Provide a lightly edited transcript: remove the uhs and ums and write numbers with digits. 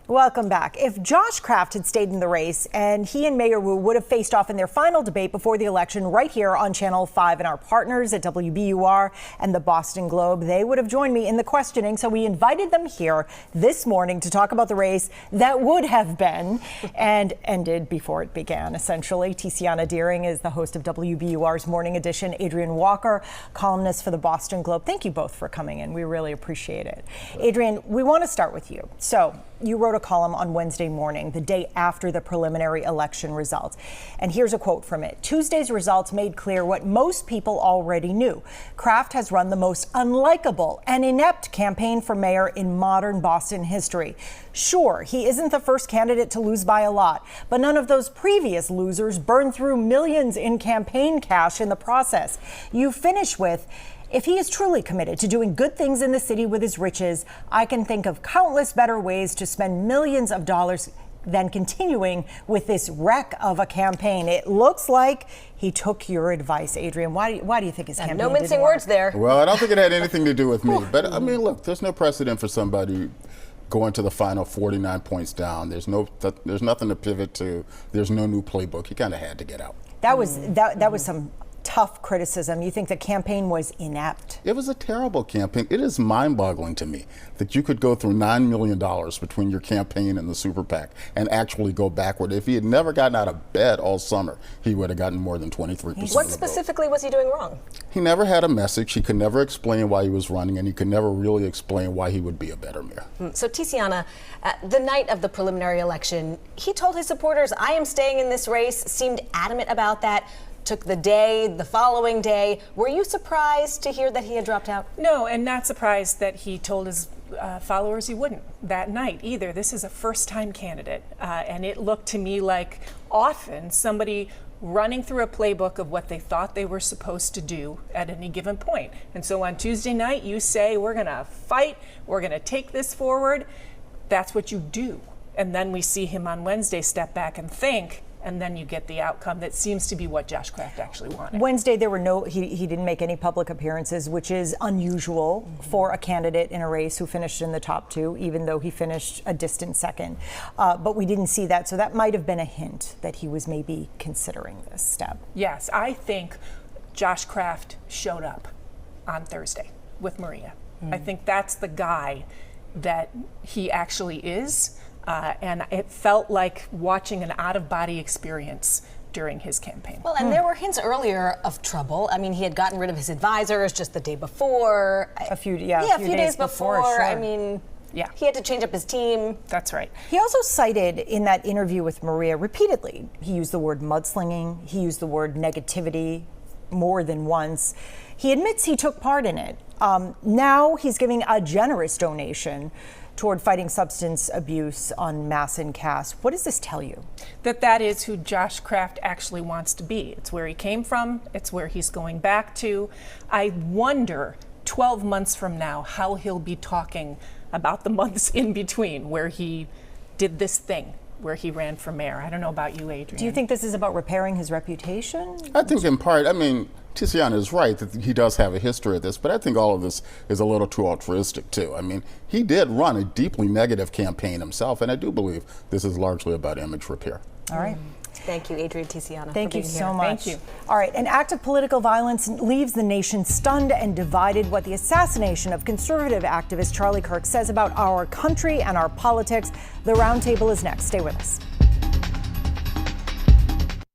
Welcome back. If Josh Kraft had stayed in the race and he and Mayor Wu would have faced off in their final debate before the election right here on Channel 5 and our partners at WBUR and the Boston Globe, they would have joined me in the questioning. So we invited them here this morning to talk about the race that would have been and ended before it began, essentially. Tiziana Dearing is the host of WBUR's Morning Edition. Adrian Walker, columnist for the Boston Globe. Thank you both for coming in. We really appreciate it. Adrian, we want to start with you. So you wrote a column on Wednesday morning, the day after the preliminary election results. And here's a quote from it. Tuesday's results made clear what most people already knew. Kraft has run the most unlikable and inept campaign for mayor in modern Boston history. Sure, he isn't the first candidate to lose by a lot, but none of those previous losers burned through millions in campaign cash in the process. You finish with, if he is truly committed to doing good things in the city with his riches, I can think of countless better ways to spend millions of dollars than continuing with this wreck of a campaign. It looks like he took your advice, Adrian. Why do you think his campaign No mincing words there. Well, I don't think it had anything to do with me. But I mean, look, there's no precedent for somebody going to the final 49 points down. There's nothing to pivot to. There's no new playbook. He kind of had to get out. That was some tough criticism. You think the campaign was inept? It was a terrible campaign. It is mind-boggling to me that you could go through $9 million between your campaign and the super PAC and actually go backward. If he had never gotten out of bed all summer, he would have gotten more than 23%. What specifically was he doing wrong? He never had a message. He could never explain why he was running, and he could never really explain why he would be a better mayor. So Tiziana, the night of the preliminary election, he told his supporters, I am staying in this race, seemed adamant about that. Took the following day. Were you surprised to hear that he had dropped out? No, and not surprised that he told his followers he wouldn't that night either. This is a first-time candidate, and it looked to me like often somebody running through a playbook of what they thought they were supposed to do at any given point. And so on Tuesday night, you say, we're going to fight, we're going to take this forward. That's what you do. And then we see him on Wednesday step back and think, and then you get the outcome that seems to be what Josh Kraft actually wanted. Wednesday, there were he didn't make any public appearances, which is unusual for a candidate in a race who finished in the top two, even though he finished a distant second. But we didn't see that, so that might have been a hint that he was maybe considering this step. Yes, I think Josh Kraft showed up on Thursday with Maria. I think that's the guy that he actually is. And it felt like watching an out-of-body experience during his campaign. Well, and there were hints earlier of trouble. I mean, he had gotten rid of his advisors just the day before. A few days before. Sure. I mean, yeah, he had to change up his team. That's right. He also cited in that interview with Maria repeatedly, he used the word mudslinging, he used the word negativity more than once. He admits he took part in it. Now he's giving a generous donation toward fighting substance abuse en masse in Cass. What does this tell you? That is who Josh Kraft actually wants to be. It's where he came from. It's where he's going back to. I wonder 12 months from now how he'll be talking about the months in between where he did this thing, where he ran for mayor. I don't know about you, Adrian. Do you think this is about repairing his reputation? I think in part, I mean, Tiziana is right that he does have a history of this, but I think all of this is a little too altruistic, too. I mean, he did run a deeply negative campaign himself, and I do believe this is largely about image repair. All right. Thank you, Adrian Tiziana. Thank you so here. much. Thank you. All right, an act of political violence leaves the nation stunned and divided. What the assassination of conservative activist Charlie Kirk says about our country and our politics. The Roundtable is next. Stay with us.